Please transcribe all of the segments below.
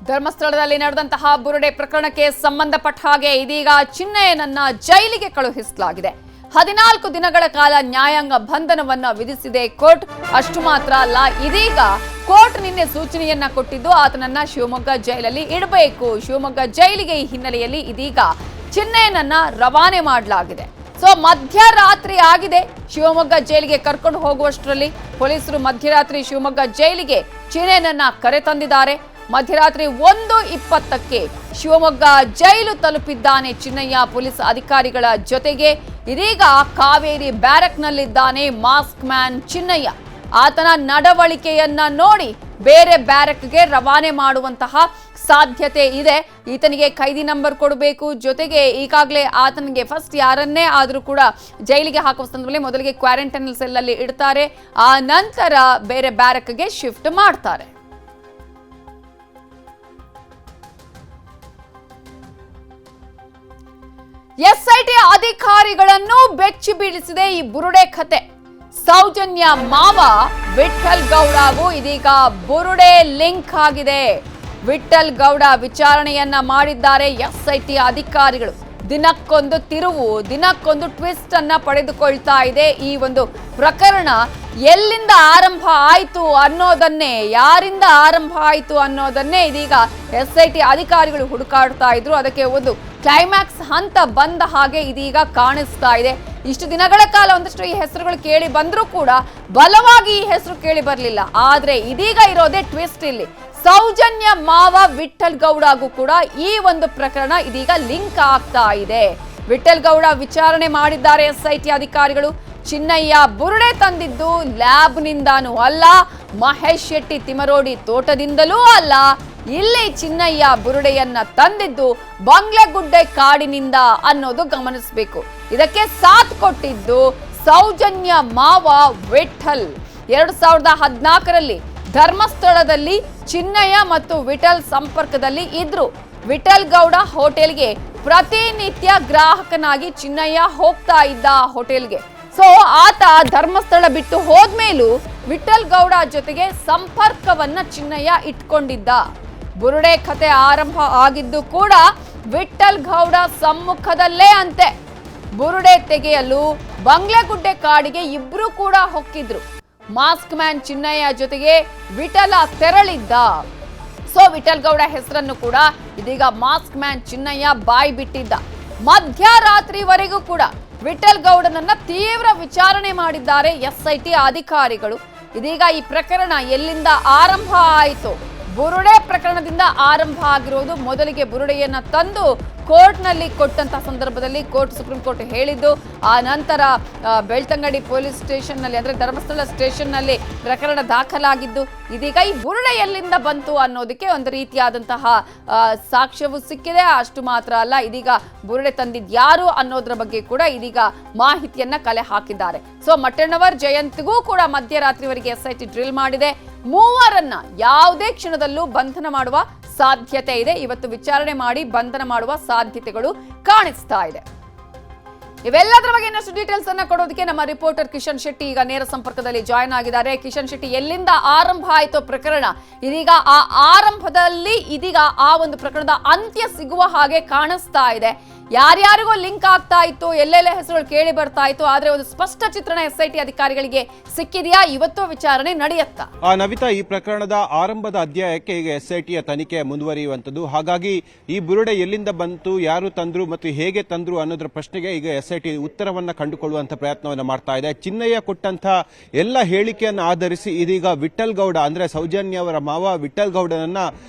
ಧರ್ಮಸ್ಥಳದಲ್ಲಿ ನಡೆದಂತಹ ಬುರುಡೆ ಪ್ರಕರಣಕ್ಕೆ ಸಂಬಂಧಪಟ್ಟ ಹಾಗೆ ಇದೀಗ ಚಿನ್ನಯ್ಯನನ್ನ ಜೈಲಿಗೆ ಕಳುಹಿಸಲಾಗಿದೆ. 14 ದಿನಗಳ ಕಾಲ ನ್ಯಾಯಾಂಗ ಬಂಧನವನ್ನ ವಿಧಿಸಿದೆ ಕೋರ್ಟ್. ಅಷ್ಟು ಮಾತ್ರ ಅಲ್ಲ, ಇದೀಗ ಕೋರ್ಟ್ ನಿನ್ನೆ ಸೂಚನೆಯನ್ನ ಕೊಟ್ಟಿದ್ದು ಆತನನ್ನ ಶಿವಮೊಗ್ಗ ಜೈಲಲ್ಲಿ ಇಡಬೇಕು. ಶಿವಮೊಗ್ಗ ಜೈಲಿಗೆ ಈ ಹಿನ್ನೆಲೆಯಲ್ಲಿ ಇದೀಗ ಚಿನ್ನಯ್ಯನನ್ನ ರವಾನೆ ಮಾಡಲಾಗಿದೆ. ಸೊ ಮಧ್ಯರಾತ್ರಿ ಆಗಿದೆ. ಶಿವಮೊಗ್ಗ ಜೈಲಿಗೆ ಕರ್ಕೊಂಡು ಹೋಗುವಷ್ಟರಲ್ಲಿ ಪೊಲೀಸರು ಮಧ್ಯರಾತ್ರಿ ಶಿವಮೊಗ್ಗ ಜೈಲಿಗೆ ಚಿನ್ನಯ್ಯನನ್ನ ಕರೆತಂದಿದ್ದಾರೆ. ಮಧ್ಯರಾತ್ರಿ 1:20ಕ್ಕೆ ಶಿವಮೊಗ್ಗ ಜೈಲು ತಲುಪಿದ್ದಾನೆ ಚಿನ್ನಯ್ಯ ಪೊಲೀಸ್ ಅಧಿಕಾರಿಗಳ ಜೊತೆಗೆ. ಇದೀಗ ಕಾವೇರಿ ಬ್ಯಾರಕ್ನಲ್ಲಿದ್ದಾನೆ ಮಾಸ್ಕ್ ಮ್ಯಾನ್ ಚಿನ್ನಯ್ಯ. ಆತನ ನಡವಳಿಕೆಯನ್ನ ನೋಡಿ ಬೇರೆ ಬ್ಯಾರಕ್ಗೆ ರವಾನೆ ಮಾಡುವಂತಹ ಸಾಧ್ಯತೆ ಇದೆ. ಈತನಿಗೆ ಖೈದಿ ನಂಬರ್ ಕೊಡಬೇಕು. ಜೊತೆಗೆ ಈಗಾಗಲೇ ಆತನಿಗೆ ಫಸ್ಟ್ ಯಾರನ್ನೇ ಆದರೂ ಕೂಡ ಜೈಲಿಗೆ ಹಾಕುವ ಸಂದರ್ಭದಲ್ಲಿ ಮೊದಲಿಗೆ ಕ್ವಾರಂಟೈನ್ ಸೆಲ್ ಅಲ್ಲಿ ಇಡ್ತಾರೆ, ಆ ನಂತರ ಬೇರೆ ಬ್ಯಾರಕ್ಗೆ ಶಿಫ್ಟ್ ಮಾಡ್ತಾರೆ. ಎಸ್ಐಟಿ ಅಧಿಕಾರಿಗಳನ್ನು ಬೆಚ್ಚಿ ಬೀಳಿಸಿದೆ ಈ ಬುರುಡೆ ಕತೆ. ಸೌಜನ್ಯ ಮಾವ ವಿಠಲ್ ಗೌಡಗೂ ಇದೀಗ ಬುರುಡೆ ಲಿಂಕ್ ಆಗಿದೆ. ವಿಠಲ್ ಗೌಡ ವಿಚಾರಣೆಯನ್ನ ಮಾಡಿದ್ದಾರೆ ಎಸ್ಐಟಿ ಅಧಿಕಾರಿಗಳು. ದಿನಕ್ಕೊಂದು ತಿರುವು, ದಿನಕ್ಕೊಂದು ಟ್ವಿಸ್ಟ್ ಅನ್ನ ಪಡೆದುಕೊಳ್ತಾ ಇದೆ ಈ ಒಂದು ಪ್ರಕರಣ. ಎಲ್ಲಿಂದ ಆರಂಭ ಆಯಿತು ಅನ್ನೋದನ್ನೇ, ಯಾರಿಂದ ಆರಂಭ ಆಯಿತು ಅನ್ನೋದನ್ನೇ ಇದೀಗ ಎಸ್ಐಟಿ ಅಧಿಕಾರಿಗಳು ಹುಡುಕಾಡ್ತಾ ಇದ್ರು. ಅದಕ್ಕೆ ಒಂದು ಕ್ಲೈಮ್ಯಾಕ್ಸ್ ಹಂತ ಬಂದ ಹಾಗೆ ಇದೀಗ ಕಾಣಿಸ್ತಾ ಇದೆ. ಇಷ್ಟು ದಿನಗಳ ಕಾಲ ಒಂದಷ್ಟು ಈ ಹೆಸರುಗಳು ಕೇಳಿ ಬಂದರೂ ಕೂಡ ಬಲವಾಗಿ ಈ ಹೆಸರು ಕೇಳಿ ಬರಲಿಲ್ಲ. ಆದ್ರೆ ಇದೀಗ ಇರೋದೇ ಟ್ವಿಸ್ಟ್ ಇಲ್ಲಿ. ಸೌಜನ್ಯ ಮಾವ ವಿಠಲ್ ಗೌಡಗೂ ಕೂಡ ಈ ಒಂದು ಪ್ರಕರಣ ಇದೀಗ ಲಿಂಕ್ ಆಗ್ತಾ ಇದೆ. ವಿಠಲ್ ಗೌಡ ವಿಚಾರಣೆ ಮಾಡಿದ್ದಾರೆ ಎಸ್ಐಟಿ ಅಧಿಕಾರಿಗಳು. ಚಿನ್ನಯ್ಯ ಬುರುಡೆ ತಂದಿದ್ದು ಲ್ಯಾಬ್ನಿಂದಾನೂ ಅಲ್ಲ, ಮಹೇಶ್ ಶೆಟ್ಟಿ ತಿಮರೋಡಿ ತೋಟದಿಂದಲೂ ಅಲ್ಲ. ಇಲ್ಲಿ ಚಿನ್ನಯ್ಯ ಬುರುಡೆಯನ್ನ ತಂದಿದ್ದು ಬಂಗ್ಲೆಗುಡ್ಡೆ ಕಾಡಿನಿಂದ ಅನ್ನೋದು ಗಮನಿಸಬೇಕು. ಇದಕ್ಕೆ ಸಾಥ್ ಕೊಟ್ಟಿದ್ದು ಸೌಜನ್ಯ ಮಾವ ವಿಠಲ್. 2014ರಲ್ಲಿ ಧರ್ಮಸ್ಥಳದಲ್ಲಿ ಚಿನ್ನಯ್ಯ ಮತ್ತು ವಿಠಲ್ ಸಂಪರ್ಕದಲ್ಲಿ ಇದ್ರು. ವಿಠಲ್ ಗೌಡ ಹೋಟೆಲ್ಗೆ ಪ್ರತಿನಿತ್ಯ ಗ್ರಾಹಕನಾಗಿ ಚಿನ್ನಯ್ಯ ಹೋಗ್ತಾ ಇದ್ದ ಹೋಟೆಲ್ಗೆ. ಸೊ ಆತ ಧರ್ಮಸ್ಥಳ ಬಿಟ್ಟು ಹೋದ್ಮೇಲೂ ವಿಠಲ್ ಗೌಡ ಜೊತೆಗೆ ಸಂಪರ್ಕವನ್ನ ಚಿನ್ನಯ್ಯ ಇಟ್ಕೊಂಡಿದ್ದ. ಬುರುಡೆ ಕತೆ ಆರಂಭ ಆಗಿದ್ದು ಕೂಡ ವಿಠಲ್ ಗೌಡ ಸಮ್ಮುಖದಲ್ಲೇ ಅಂತೆ. ಬುರುಡೆ ತೆಗೆಯಲು ಬಂಗ್ಲೆಗುಡ್ಡೆ ಕಾಡಿಗೆ ಇಬ್ರು ಕೂಡ ಹೊಕ್ಕಿದ್ರು. ಮಾಸ್ಕ್ ಮ್ಯಾನ್ ಚಿನ್ನಯ್ಯ ಜೊತೆಗೆ ವಿಠಲ ತೆರಳಿದ್ದ. ಸೊ ವಿಠಲ್ ಗೌಡ ಹೆಸರನ್ನು ಕೂಡ ಇದೀಗ ಮಾಸ್ಕ್ ಮ್ಯಾನ್ ಚಿನ್ನಯ್ಯ ಬಾಯಿ ಬಿಟ್ಟಿದ್ದ. ಮಧ್ಯರಾತ್ರಿವರೆಗೂ ಕೂಡ ವಿಠಲ್ ಗೌಡನನ್ನ ತೀವ್ರ ವಿಚಾರಣೆ ಮಾಡಿದ್ದಾರೆ ಎಸ್ಐಟಿ ಅಧಿಕಾರಿಗಳು. ಇದೀಗ ಈ ಪ್ರಕರಣ ಎಲ್ಲಿಂದ ಆರಂಭ ಆಯಿತು? ಬುರುಡೆ ಪ್ರಕರಣದಿಂದ ಆರಂಭ ಆಗಿರೋದು. ಮೊದಲಿಗೆ ಬುರುಡೆಯನ್ನ ತಂದು ಕೋರ್ಟ್ನಲ್ಲಿ ಕೊಟ್ಟಂತಹ ಸಂದರ್ಭದಲ್ಲಿ ಸುಪ್ರೀಂ ಕೋರ್ಟ್ ಹೇಳಿದ್ದು, ಆ ನಂತರ ಬೆಳ್ತಂಗಡಿ ಪೊಲೀಸ್ ಸ್ಟೇಷನ್ನಲ್ಲಿ ಅಂದ್ರೆ ಧರ್ಮಸ್ಥಳ ಸ್ಟೇಷನ್ನಲ್ಲಿ ಪ್ರಕರಣ ದಾಖಲಾಗಿದ್ದು. ಇದೀಗ ಈ ಬುರುಡೆ ಎಲ್ಲಿಂದ ಬಂತು ಅನ್ನೋದಕ್ಕೆ ಒಂದು ರೀತಿಯಾದಂತಹ ಸಾಕ್ಷ್ಯವು ಸಿಕ್ಕಿದೆ. ಅಷ್ಟು ಮಾತ್ರ ಅಲ್ಲ, ಇದೀಗ ಬುರುಡೆ ತಂದಿದ್ಯಾರು ಅನ್ನೋದ್ರ ಬಗ್ಗೆ ಕೂಡ ಇದೀಗ ಮಾಹಿತಿಯನ್ನ ಕಲೆ ಹಾಕಿದ್ದಾರೆ. ಸೊ ಮಟ್ಟಣ್ಣವರ್ ಜಯಂತ್ಗೂ ಕೂಡ ಮಧ್ಯರಾತ್ರಿವರೆಗೆ ಎಸ್ಐಟಿ ಡ್ರಿಲ್ ಮಾಡಿದೆ. ಮೂವರನ್ನ ಯಾವುದೇ ಕ್ಷಣದಲ್ಲೂ ಬಂಧನ ಮಾಡುವ ಸಾಧ್ಯತೆ ಇದೆ. ಇವತ್ತು ವಿಚಾರಣೆ ಮಾಡಿ ಬಂಧನ ಮಾಡುವ ಸಾಧ್ಯತೆಗಳು ಕಾಣಿಸ್ತಾ ಇದೆ. ಇವೆಲ್ಲದರ ಬಗ್ಗೆ ಇನ್ನಷ್ಟು ಡೀಟೇಲ್ಸ್ ಅನ್ನ ಕೊಡೋದಕ್ಕೆ ನಮ್ಮ ರಿಪೋರ್ಟರ್ ಕಿಶನ್ ಶೆಟ್ಟಿ ಈಗ ನೇರ ಸಂಪರ್ಕದಲ್ಲಿ ಜಾಯ್ನ್ ಆಗಿದ್ದಾರೆ. ಕಿಶನ್ ಶೆಟ್ಟಿ, ಎಲ್ಲಿಂದ ಆರಂಭ ಆಯಿತು ಪ್ರಕರಣ? ಇದೀಗ ಆ ಆರಂಭದಲ್ಲಿ ಇದೀಗ ಆ ಒಂದು ಪ್ರಕರಣದ ಅಂತ್ಯ ಸಿಗುವ ಹಾಗೆ ಕಾಣಿಸ್ತಾ ಇದೆ. ಯಾರ್ಯಾರಿಗೂ ಲಿಂಕ್ ಆಗ್ತಾ ಇತ್ತು, ಎಲ್ಲೆಲ್ಲ ಹೆಸರುಗಳು ಕೇಳಿ ಬರ್ತಾ ಇತ್ತು, ಆದ್ರೆ ಒಂದು ಸ್ಪಷ್ಟ ಚಿತ್ರಣ ಎಸ್ಐಟಿ ಅಧಿಕಾರಿಗಳಿಗೆ ಸಿಕ್ಕಿದೆಯಾ? ಇವತ್ತು ವಿಚಾರಣೆ ನಡೆಯುತ್ತಾ? ನವಿತಾ, ಈ ಪ್ರಕರಣದ ಆರಂಭದ ಅಧ್ಯಾಯಕ್ಕೆ ಈಗ ಎಸ್ಐಟಿಯ ತನಿಖೆ ಮುಂದುವರಿಯುವಂತದ್ದು. ಹಾಗಾಗಿ ಈ ಬುರುಡೆ ಎಲ್ಲಿಂದ ಬಂತು, ಯಾರು ತಂದ್ರು ಮತ್ತು ಹೇಗೆ ತಂದ್ರು ಅನ್ನೋದ್ರ ಪ್ರಶ್ನೆಗೆ ಈಗ ಎಸ್ಐಟಿ ಉತ್ತರವನ್ನ ಕಂಡುಕೊಳ್ಳುವಂತ ಪ್ರಯತ್ನವನ್ನ ಮಾಡ್ತಾ ಇದೆ. ಚಿನ್ನಯ್ಯ ಕೊಟ್ಟಂತ ಎಲ್ಲ ಹೇಳಿಕೆಯನ್ನು ಆಧರಿಸಿ ಇದೀಗ ವಿಠಲ್ ಗೌಡ ಅಂದ್ರೆ ಸೌಜನ್ಯ ಅವರ ಮಾವ ವಿಠಲ್ ಗೌಡನನ್ನ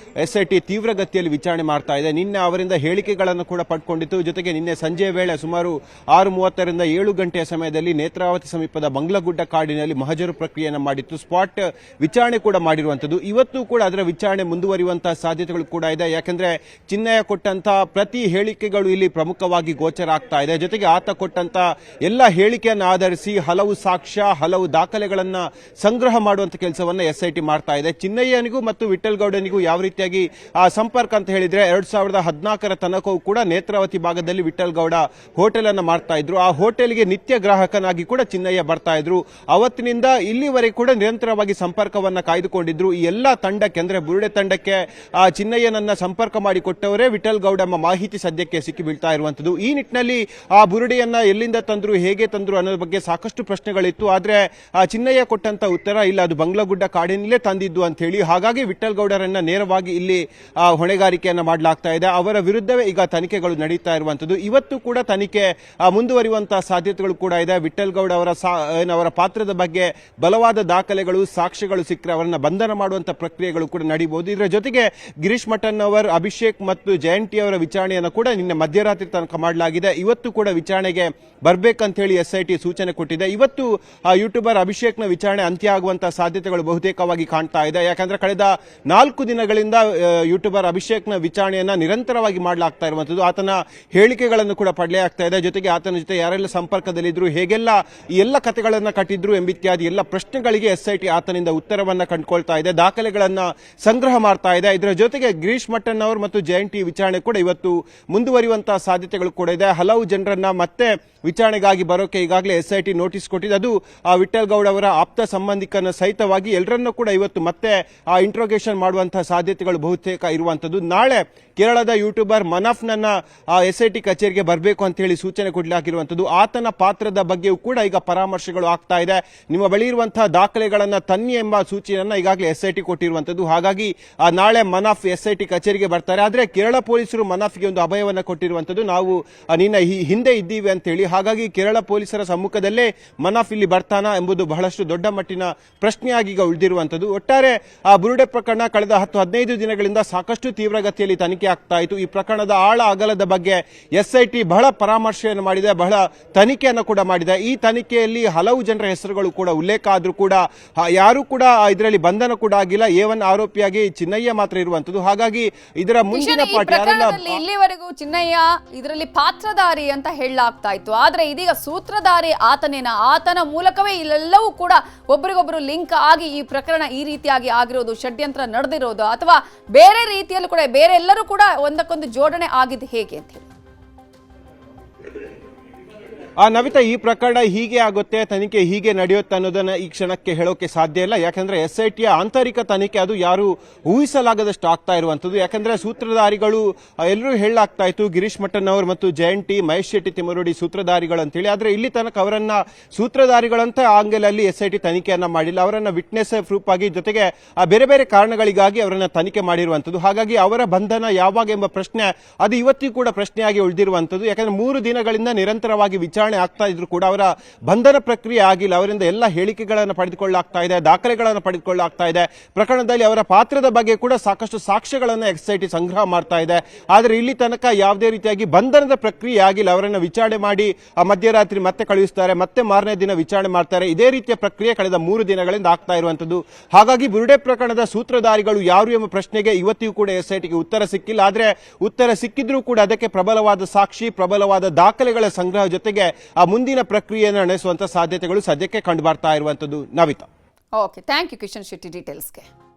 ಎಸ್ಐಟಿ ತೀವ್ರಗತಿಯಲ್ಲಿ ವಿಚಾರಣೆ ಮಾಡ್ತಾ ಇದೆ. ನಿನ್ನೆ ಅವರಿಂದ ಹೇಳಿಕೆಗಳನ್ನು ಕೂಡ ಪಡ್ಕೊಂಡಿತ್ತು. ಜೊತೆಗೆ ನಿನ್ನೆ ಸಂಜೆ ವೇಳೆ ಸುಮಾರು 6:30ರಿಂದ 7 ಗಂಟೆಯ ಸಮಯದಲ್ಲಿ ನೇತ್ರಾವತಿ ಸಮೀಪದ ಬಂಗ್ಲಗುಡ್ಡ ಕಾಡಿನಲ್ಲಿ ಮಹಜರು ಪ್ರಕ್ರಿಯೆಯನ್ನು ಮಾಡಿತ್ತು. ಸ್ಪಾಟ್ ವಿಚಾರಣೆ ಕೂಡ ಮಾಡಿರುವಂತದ್ದು. ಇವತ್ತು ಕೂಡ ಅದರ ವಿಚಾರಣೆ ಮುಂದುವರಿಯುವಂತಹ ಸಾಧ್ಯತೆಗಳು ಕೂಡ ಇದೆ. ಯಾಕಂದ್ರೆ ಚಿನ್ನಯ್ಯ ಕೊಟ್ಟಂತಹ ಪ್ರತಿ ಹೇಳಿಕೆಗಳು ಇಲ್ಲಿ ಪ್ರಮುಖವಾಗಿ ಗೋಚರ ಆಗ್ತಾ ಇದೆ. ಜೊತೆಗೆ ಆತ ಕೊಟ್ಟಂತ ಎಲ್ಲ ಹೇಳಿಕೆಯನ್ನು ಆಧರಿಸಿ ಹಲವು ಸಾಕ್ಷ್ಯ, ಹಲವು ದಾಖಲೆಗಳನ್ನ ಸಂಗ್ರಹ ಮಾಡುವಂತ ಕೆಲಸವನ್ನ ಎಸ್ಐಟಿ ಮಾಡ್ತಾ ಇದೆ. ಚಿನ್ನಯ್ಯನಿಗೂ ಮತ್ತು ವಿಠಲ್ ಗೌಡನಿಗೂ ಯಾವ ರೀತಿಯಾಗಿ ಸಂಪರ್ಕ ಅಂತ ಹೇಳಿದ್ರೆ 2014ರ ತನಕವೂ ಕೂಡ ನೇತ್ರಾವತಿ ಭಾಗ ಭಾಗದಲ್ಲಿ ವಿಠಲ್ ಗೌಡ ಹೋಟೆಲ್ ಅನ್ನ ಮಾಡ್ತಾ ಇದ್ರು. ಆ ಹೋಟೆಲ್ಗೆ ನಿತ್ಯ ಗ್ರಾಹಕನಾಗಿ ಕೂಡ ಚಿನ್ನಯ್ಯ ಬರ್ತಾ ಇದ್ರು. ಅವತ್ತಿನಿಂದ ಇಲ್ಲಿವರೆಗೆ ಕೂಡ ನಿರಂತರವಾಗಿ ಸಂಪರ್ಕವನ್ನ ಕಾಯ್ದುಕೊಂಡಿದ್ರು. ಈ ಎಲ್ಲಾ ತಂಡಕ್ಕೆ ಅಂದ್ರೆ ಬುರುಡೆ ತಂಡಕ್ಕೆ ಚಿನ್ನಯ್ಯನನ್ನ ಸಂಪರ್ಕ ಮಾಡಿ ಕೊಟ್ಟವರೇ ವಿಠಲ್ ಗೌಡ ಎಂಬ ಮಾಹಿತಿ ಸದ್ಯಕ್ಕೆ ಸಿಕ್ಕಿ ಬೀಳ್ತಾ ಇರುವಂತದ್ದು. ಈ ನಿಟ್ಟಿನಲ್ಲಿ ಆ ಬುರುಡೆಯನ್ನ ಎಲ್ಲಿಂದ ತಂದ್ರು, ಹೇಗೆ ತಂದ್ರು ಅನ್ನೋದ್ರ ಬಗ್ಗೆ ಸಾಕಷ್ಟು ಪ್ರಶ್ನೆಗಳಿತ್ತು. ಆದ್ರೆ ಚಿನ್ನಯ್ಯ ಕೊಟ್ಟಂತ ಉತ್ತರ ಇಲ್ಲ, ಅದು ಬಂಗ್ಲಗುಡ್ಡ ಕಾಡಿನಲ್ಲೇ ತಂದಿದ್ದು ಅಂತ ಹೇಳಿ. ಹಾಗಾಗಿ ವಿಠಲ್ ಗೌಡರನ್ನ ನೇರವಾಗಿ ಇಲ್ಲಿ ಹೊಣೆಗಾರಿಕೆಯನ್ನ ಮಾಡಲಾಗ್ತಾ ಇದೆ. ಅವರ ವಿರುದ್ಧವೇ ಈಗ ತನಿಖೆಗಳು ನಡೀತಾ ಇರುವಂತದ್ದು. ಇವತ್ತು ಕೂಡ ತನಿಖೆ ಮುಂದುವರಿಯುವಂತಹ ಸಾಧ್ಯತೆಗಳು ಕೂಡ ಇದೆ. ವಿಠಲ್ ಗೌಡ ಅವರ ಪಾತ್ರದ ಬಗ್ಗೆ ಬಲವಾದ ದಾಖಲೆಗಳು, ಸಾಕ್ಷ್ಯಗಳು ಸಿಕ್ಕರೆ ಅವರನ್ನ ಬಂಧನ ಮಾಡುವಂತ ಪ್ರಕ್ರಿಯೆಗಳು ಕೂಡ ನಡೀಬಹುದು. ಇದರ ಜೊತೆಗೆ ಗಿರೀಶ್ ಮಠಣ್ಣವರ್, ಅಭಿಷೇಕ್ ಮತ್ತು ಜಯಂತಿ ಅವರ ವಿಚಾರಣೆಯನ್ನು ಕೂಡ ನಿನ್ನೆ ಮಧ್ಯರಾತ್ರಿ ತನಕ ಮಾಡಲಾಗಿದೆ. ಇವತ್ತು ಕೂಡ ವಿಚಾರಣೆಗೆ ಬರ್ಬೇಕಂತ ಹೇಳಿ SIT ಸೂಚನೆ ಕೊಟ್ಟಿದೆ. ಇವತ್ತು ಯೂಟ್ಯೂಬರ್ ಅಭಿಷೇಕ್ನ ವಿಚಾರಣೆ ಅಂತ್ಯ ಆಗುವಂತಹ ಸಾಧ್ಯತೆಗಳು ಬಹುತೇಕವಾಗಿ ಕಾಣ್ತಾ ಇದೆ. ಯಾಕಂದ್ರೆ ಕಳೆದ 4 ದಿನಗಳಿಂದ ಯೂಟ್ಯೂಬರ್ ಅಭಿಷೇಕ್ನ ವಿಚಾರಣೆಯನ್ನ ನಿರಂತರವಾಗಿ ಮಾಡಲಾಗ್ತಾ ಇರುವಂತದ್ದು. ಆತನ ಹೇಳಿಕೆಗಳನ್ನು ಕೂಡ ಪಡೆಯಲಾಗ್ತಾ ಇದೆ. ಜೊತೆಗೆ ಆತನ ಜೊತೆ ಯಾರೆಲ್ಲ ಸಂಪರ್ಕದಲ್ಲಿದ್ರು, ಹೇಗೆಲ್ಲ ಈ ಎಲ್ಲ ಕಥೆಗಳನ್ನ ಕಟ್ಟಿದ್ರು ಎಂಬಿತ್ಯಾದಿ ಎಲ್ಲ ಪ್ರಶ್ನೆಗಳಿಗೆ SIT ಆತನಿಂದ ಉತ್ತರವನ್ನ ಕಂಡುಕೊಳ್ತಾ ಇದೆ, ದಾಖಲೆಗಳನ್ನ ಸಂಗ್ರಹ ಮಾಡ್ತಾ ಇದೆ. ಇದರ ಜೊತೆಗೆ ಗಿರೀಶ್ ಮಠಣ್ಣವರ್ ಮತ್ತು ಜಯಂತಿ ವಿಚಾರಣೆ ಕೂಡ ಇವತ್ತು ಮುಂದುವರಿಯುವಂತಹ ಸಾಧ್ಯತೆಗಳು ಕೂಡ ಇದೆ. ಹಲವು ಜನರನ್ನ ಮತ್ತೆ ವಿಚಾರಣೆಗಾಗಿ ಬರೋಕೆ ಈಗಾಗಲೇ SIT ನೋಟಿಸ್ ಕೊಟ್ಟಿದೆ. ಅದು ವಿಠಲ್ ಗೌಡ ಅವರ ಆಪ್ತ ಸಂಬಂಧಿಕನ ಸಹಿತವಾಗಿ ಎಲ್ಲರನ್ನೂ ಕೂಡ ಇವತ್ತು ಮತ್ತೆ ಇಂಟ್ರೋಗೇಷನ್ ಮಾಡುವಂತಹ ಸಾಧ್ಯತೆಗಳು ಬಹುತೇಕ ಇರುವಂತದ್ದು. ನಾಳೆ ಕೇರಳದ ಯೂಟ್ಯೂಬರ್ ಮನಫ್ನನ್ನ SIT ಕಚೇರಿಗೆ ಬರಬೇಕು ಅಂತ ಹೇಳಿ ಸೂಚನೆ ಕೊಡಲಾಗಿರುವಂತದ್ದು. ಆತನ ಪಾತ್ರದ ಬಗ್ಗೆಯೂ ಕೂಡ ಈಗ ಪರಾಮರ್ಶೆಗಳು ಆಗ್ತಾ ಇದೆ. ನಿಮ್ಮ ಬಳಿ ಇರುವಂತಹ ದಾಖಲೆಗಳನ್ನ ತನ್ನಿ ಎಂಬ ಸೂಚನೆಯನ್ನ ಈಗಾಗಲೇ SIT ಕೊಟ್ಟಿರುವಂತದ್ದು. ಹಾಗಾಗಿ ನಾಳೆ ಮನಫ್ SIT ಕಚೇರಿಗೆ ಬರ್ತಾರೆ. ಆದ್ರೆ ಕೇರಳ ಪೊಲೀಸರು ಮನಫ್ಗೆ ಒಂದು ಅಭಯವನ್ನ ಕೊಟ್ಟಿರುವಂತದ್ದು, ನಾವು ನಿನ್ನ ಹಿಂದೆ ಇದ್ದೀವಿ ಅಂತ ಹೇಳಿ. ಹಾಗಾಗಿ ಕೇರಳ ಪೊಲೀಸರ ಸಮ್ಮುಖದಲ್ಲೇ ಮನಫ್ ಇಲ್ಲಿ ಬರ್ತಾನ ಎಂಬುದು ಬಹಳಷ್ಟು ದೊಡ್ಡ ಮಟ್ಟಿನ ಪ್ರಶ್ನೆಯಾಗಿ ಈಗ ಉಳಿದಿರುವಂತದ್ದು. ಒಟ್ಟಾರೆ ಬುರುಡೆ ಪ್ರಕರಣ ಕಳೆದ 10-15 ದಿನಗಳಿಂದ ಸಾಕಷ್ಟು ತೀವ್ರಗತಿಯಲ್ಲಿ ತನಿಖೆ ಆಗ್ತಾ ಇತ್ತು. ಈ ಪ್ರಕರಣದ ಆಳ ಅಗಲದ ಬಗ್ಗೆ SIT ಬಹಳ ಪರಾಮರ್ಶೆಯನ್ನು ಮಾಡಿದೆ, ಬಹಳ ತನಿಖೆಯನ್ನು ಕೂಡ ಮಾಡಿದೆ. ಈ ತನಿಖೆಯಲ್ಲಿ ಹಲವು ಜನರ ಹೆಸರುಗಳು ಕೂಡ ಉಲ್ಲೇಖ ಆದ್ರೂ ಕೂಡ ಯಾರು ಕೂಡ ಇದರಲ್ಲಿ ಬಂಧನ ಕೂಡ ಆಗಿಲ್ಲ. A1 ಆರೋಪಿಯಾಗಿ ಚಿನ್ನಯ್ಯ ಮಾತ್ರ ಇರುವಂತದ್ದು. ಹಾಗಾಗಿ ಇದರ ಮುಂದಿನ ಪಾಠ ಇಲ್ಲಿವರೆಗೂ ಚಿನ್ನಯ್ಯ ಇದರಲ್ಲಿ ಪಾತ್ರಧಾರಿ ಅಂತ ಹೇಳಲಾಗ್ತಾ ಇತ್ತು. ಆದ್ರೆ ಇದೀಗ ಸೂತ್ರಧಾರಿ ಆತನೇನ, ಆತನ ಮೂಲಕವೇ ಇಲ್ಲೆಲ್ಲವೂ ಕೂಡ ಒಬ್ಬರಿಗೊಬ್ಬರು ಲಿಂಕ್ ಆಗಿ ಈ ಪ್ರಕರಣ ಈ ರೀತಿಯಾಗಿ ಆಗಿರೋದು, ಷಡ್ಯಂತ್ರ ನಡೆದಿರೋದು, ಅಥವಾ ಬೇರೆ ರೀತಿಯಲ್ಲೂ ಕೂಡ ಬೇರೆ ಎಲ್ಲರೂ ಕೂಡ ಒಂದಕ್ಕೊಂದು ಜೋಡಣೆ ಆಗಿದ್ದು ಹೇಗೆ ಅಂತ ಹೇಳಿ. ನವಿತಾ, ಈ ಪ್ರಕರಣ ಹೀಗೆ ಆಗುತ್ತೆ, ತನಿಖೆ ಹೀಗೆ ನಡೆಯುತ್ತೆ ಅನ್ನೋದನ್ನ ಈ ಕ್ಷಣಕ್ಕೆ ಹೇಳೋಕೆ ಸಾಧ್ಯ ಇಲ್ಲ. ಯಾಕಂದ್ರೆ SITಯ ಆಂತರಿಕ ತನಿಖೆ ಅದು ಯಾರು ಊಹಿಸಲಾಗದಷ್ಟು ಆಗ್ತಾ ಇರುವಂತದ್ದು. ಯಾಕಂದ್ರೆ ಸೂತ್ರಧಾರಿಗಳು ಎಲ್ಲರೂ ಹೇಳಲಾಗ್ತಾ ಇತ್ತು, ಗಿರೀಶ್ ಮಠಣ್ಣವರ್ ಮತ್ತು ಜಯಂತಿ, ಮಹೇಶ್ ಶೆಟ್ಟಿ ತಿಮರೋಡಿ ಸೂತ್ರಧಾರಿಗಳು ಅಂತೇಳಿ. ಆದ್ರೆ ಇಲ್ಲಿ ತನಕ ಅವರನ್ನ ಸೂತ್ರಧಾರಿಗಳಂತ ಆಂಗಲಲ್ಲಿ SIT ತನಿಖೆಯನ್ನ ಮಾಡಿಲ್ಲ. ಅವರನ್ನ ವಿಟ್ನೆಸ್ ಪ್ರೂಫ್ ಆಗಿ, ಜೊತೆಗೆ ಬೇರೆ ಬೇರೆ ಕಾರಣಗಳಿಗಾಗಿ ಅವರನ್ನ ತನಿಖೆ ಮಾಡಿರುವಂತದ್ದು. ಹಾಗಾಗಿ ಅವರ ಬಂಧನ ಯಾವಾಗ ಎಂಬ ಪ್ರಶ್ನೆ ಅದು ಇವತ್ತಿಗೂ ಕೂಡ ಪ್ರಶ್ನೆಯಾಗಿ ಉಳಿದಿರುವಂತದ್ದು. ಯಾಕಂದ್ರೆ 3 ದಿನಗಳಿಂದ ನಿರಂತರವಾಗಿ ವಿಚಾರಣೆ ಆಗ್ತಾ ಇದ್ರು ಕೂಡ ಅವರ ಬಂಧನ ಪ್ರಕ್ರಿಯೆ ಆಗಿಲ್ಲ. ಅವರಿಂದ ಎಲ್ಲ ಹೇಳಿಕೆಗಳನ್ನು ಪಡೆದುಕೊಳ್ಳಲಾಗ್ತಾ ಇದೆ, ದಾಖಲೆಗಳನ್ನು ಪಡೆದುಕೊಳ್ಳಲಾಗ್ತಾ ಇದೆ. ಪ್ರಕರಣದಲ್ಲಿ ಅವರ ಪಾತ್ರದ ಬಗ್ಗೆ ಕೂಡ ಸಾಕಷ್ಟು ಸಾಕ್ಷ್ಯಗಳನ್ನು SIT ಸಂಗ್ರಹ ಮಾಡ್ತಾ ಇದೆ. ಆದರೆ ಇಲ್ಲಿ ತನಕ ಯಾವುದೇ ರೀತಿಯಾಗಿ ಬಂಧನದ ಪ್ರಕ್ರಿಯೆ ಆಗಿಲ್ಲ. ಅವರನ್ನು ವಿಚಾರಣೆ ಮಾಡಿ ಮಧ್ಯರಾತ್ರಿ ಮತ್ತೆ ಕಳುಹಿಸ್ತಾರೆ, ಮತ್ತೆ ಮಾರನೇ ದಿನ ವಿಚಾರಣೆ ಮಾಡ್ತಾರೆ. ಇದೇ ರೀತಿಯ ಪ್ರಕ್ರಿಯೆ ಕಳೆದ 3 ದಿನಗಳಿಂದ ಆಗ್ತಾ ಇರುವಂತದ್ದು. ಹಾಗಾಗಿ ಬುರುಡೆ ಪ್ರಕರಣದ ಸೂತ್ರಧಾರಿಗಳು ಯಾರು ಎಂಬ ಪ್ರಶ್ನೆಗೆ ಇವತ್ತಿಗೂ ಕೂಡ SITಗೆ ಉತ್ತರ ಸಿಕ್ಕಿಲ್ಲ. ಆದ್ರೆ ಉತ್ತರ ಸಿಕ್ಕಿದ್ರೂ ಕೂಡ ಅದಕ್ಕೆ ಪ್ರಬಲವಾದ ಸಾಕ್ಷಿ, ಪ್ರಬಲವಾದ ದಾಖಲೆಗಳ ಸಂಗ್ರಹ ಜೊತೆಗೆ ಮುಂದಿನ ಪ್ರಕ್ರಿಯೆಯನ್ನು ನಡೆಸುವಂತ ಸಾಧ್ಯತೆಗಳು ಸದ್ಯಕ್ಕೆ ಕಂಡು ಬರ್ತಾ ಇರುವಂತದ್ದು. Navitha, okay, thank you Kishan Shetty ಡೀಟೇಲ್ಸ್ಗೆ.